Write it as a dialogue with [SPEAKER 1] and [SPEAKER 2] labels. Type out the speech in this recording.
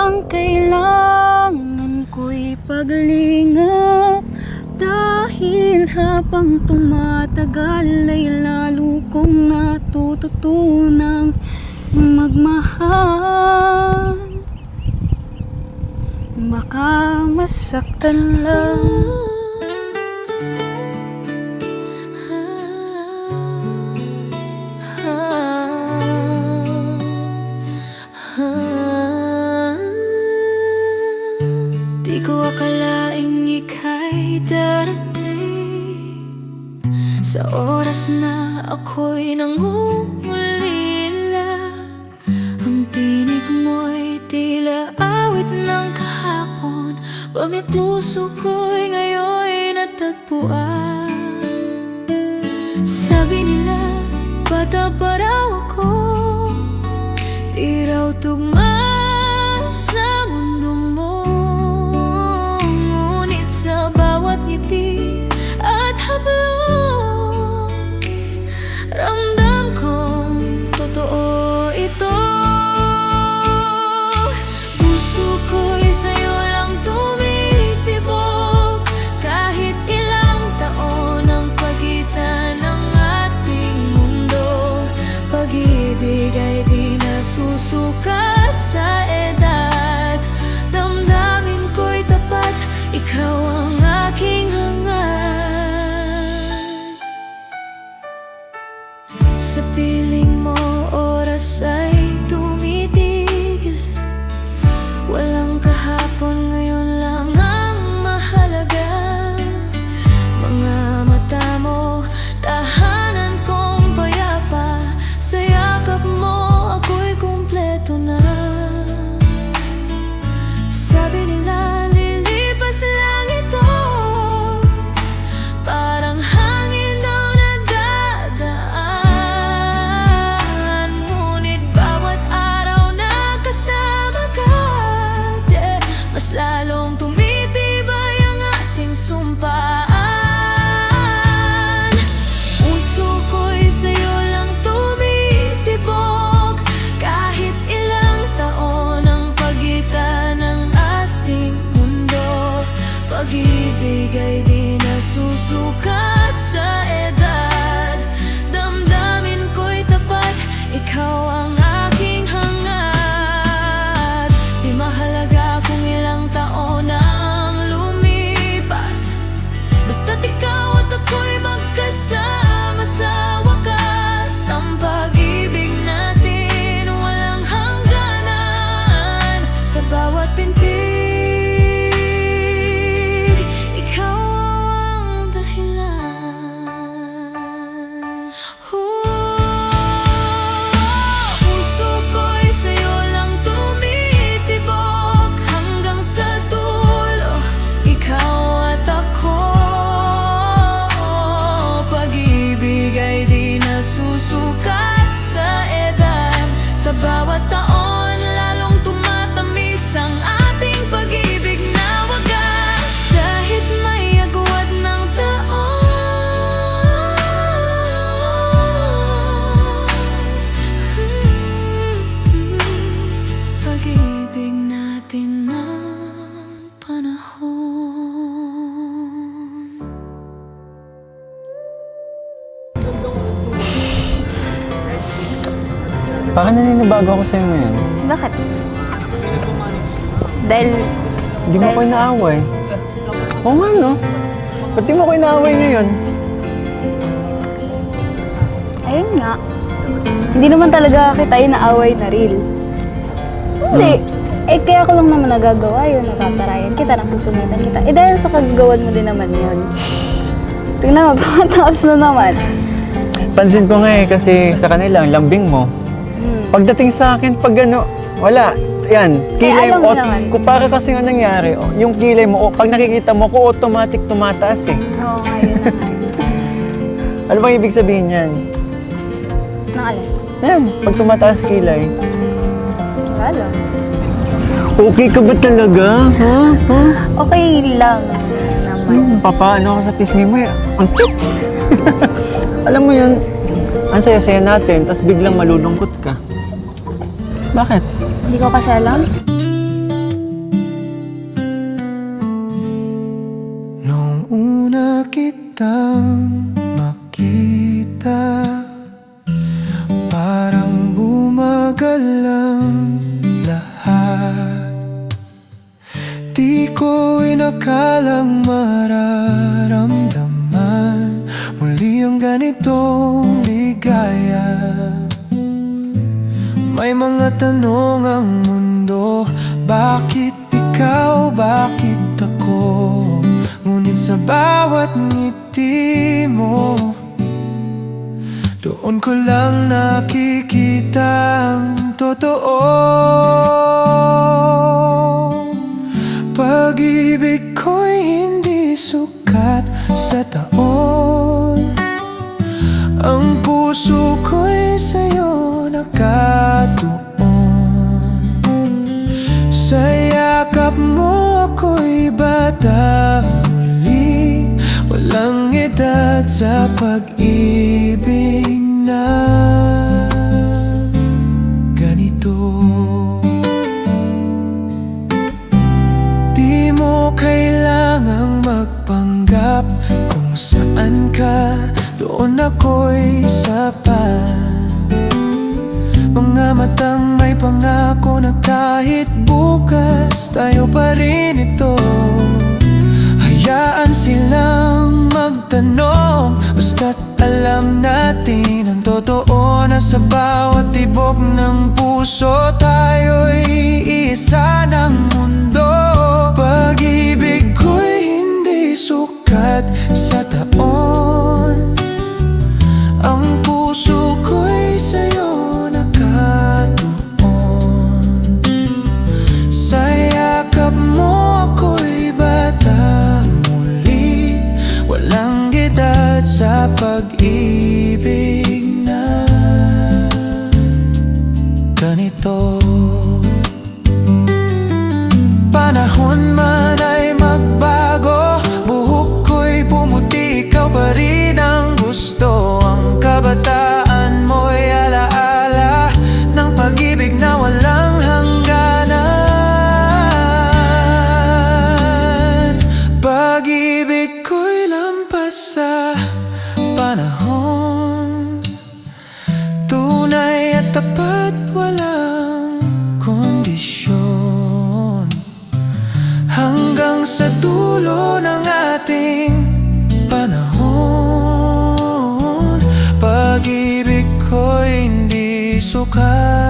[SPEAKER 1] ang kailangan ko'y paglingap. Dahil habang tumatagal ay lalo kong natututunang magmahal. Baka masaktan lang. Di ko akalaing ika'y darating sa oras na ako'y nangungulila. Ang tinig mo'y tila awit ng kahapon, pamit puso ko'y ngayon'y natagpuan. Sabi nila, bata pa raw ako, di raw tugma sa mundo mo. Ngunit sa bawat ngiti at haplos, ramdam kong totoo ito. Puso ko'y sa'yo lang tumitibok, kahit ilang taon ang pagitan ng ating mundo. Pag-ibig ay di nasusukat sa edad, damdamin ko'y tapat, ikaw ang aking hangad. Sa piling mo oras ay tumitigil, walang kahapon, ngayon lang ang mahalaga. Mga mata mo, tahanan kong payapa, sa yakap mo ako'y kumpleto na. Sabi nila lilipas lang ito, parang hangin daw na dadaan. Ngunit bawat araw na kasama ka, yeah, mas lalong tumitibay ang ating sumpaan. Puso ko'y sa'yo lang tumitibok, kahit ilang taon ang pagitan ng ating mundo. Pag-ibig ay di nasusukat sa edad, damdamin ko'y tapat, ikaw ang aking hangad. Di mahalaga kung ilang taon ang lumipas, basta't ikaw at ako'y magkasama sa wakas. Ang pag-ibig natin walang hangganan, sa bawat pintig, ikaw ang dahilan. Puso ko'y sa'yo lang tumitibok, hanggang sa dulo, ikaw at ako. Pag-ibig ay di nasusukat sa edad, sa bawat taon lalong tumatamis ang ating pag-ibig na wagas. Kahit may agwat ng taon, pag-ibig natin ng panahon.
[SPEAKER 2] Baka naninibago ako sa'yo ngayon.
[SPEAKER 1] Bakit? Dahil
[SPEAKER 2] Hindi mo ako inaaway. Oo nga, no? Ba't di mo ako inaaway ngayon?
[SPEAKER 1] ayun nga, hindi naman talaga kita inaaway na real. Hindi. Eh, kaya ko lang naman nagagawa yun. Natatarayan kita, nasusumitan kita. Eh, dahil sa kagagawan mo din naman yun. Tingnan mo, tumataas na naman.
[SPEAKER 2] Pansin ko nga eh, kasi sa kanila, ang lambing mo. Pagdating sa akin, pag ano, wala. Yan, kilay
[SPEAKER 1] alam
[SPEAKER 2] mo,
[SPEAKER 1] mo naman.
[SPEAKER 2] para kasi nga nangyari, yung kilay mo, pag nakikita mo, ko automatic tumataas eh.
[SPEAKER 1] Oo, ayun na nga.
[SPEAKER 2] Ano bang ibig sabihin yan?
[SPEAKER 1] Naalala.
[SPEAKER 2] Yan, pag tumataas kilay.
[SPEAKER 1] Wala lang.
[SPEAKER 2] Okay ka ba talaga? Ha? Ha?
[SPEAKER 1] Okay lang naman.
[SPEAKER 2] Papaano ako sa pisngi mo eh. Ang cute! Alam mo yun, ang saya-saya natin, tas biglang malulungkot ka. Bakit?
[SPEAKER 1] Hindi ko kasi alam.
[SPEAKER 3] Di ko inakalang mararamdaman muli ang ganitong ligaya. May mga tanong ang mundo, bakit ikaw, bakit ako? Ngunit sa bawat ngiti mo, doon ko lang nakikita ang totoo. Pag-ibig ko'y hindi sukat sa taon. Ang puso ko'y sa'yo nakatuon. Sa yakap mo ako'y bata muli. Walang edad sa pag-ibig na ganito. Di mo kailangang magpanggap, kung saan ka, doon ako'y sapat. Mga matang may pangako na kahit bukas tayo pa rin ito. Hayaan silang magtanong, basta't alam natin ang totoo, na sa bawat tibok ng puso tayo'y isa ng mundo. Pag-ibig ko'y hindi sukat sa taon. Ang puso ko'y sa'yo nakatuon. Sa yakap mo ako'y bata muli. Walang edad sa pag-ibig na ganito. Panahon man ay magbago, buhok ko'y pumuti, ikaw pa rin ang gusto. Ang kabataan mo'y alaala ng pag-ibig na walang hangganan. Pag-ibig ko'y lampas sa panahon, tunay at tapat, walang kondisyon. Hanggang sa dulo ng ating panahon, pag-ibig ko'y hindi sukat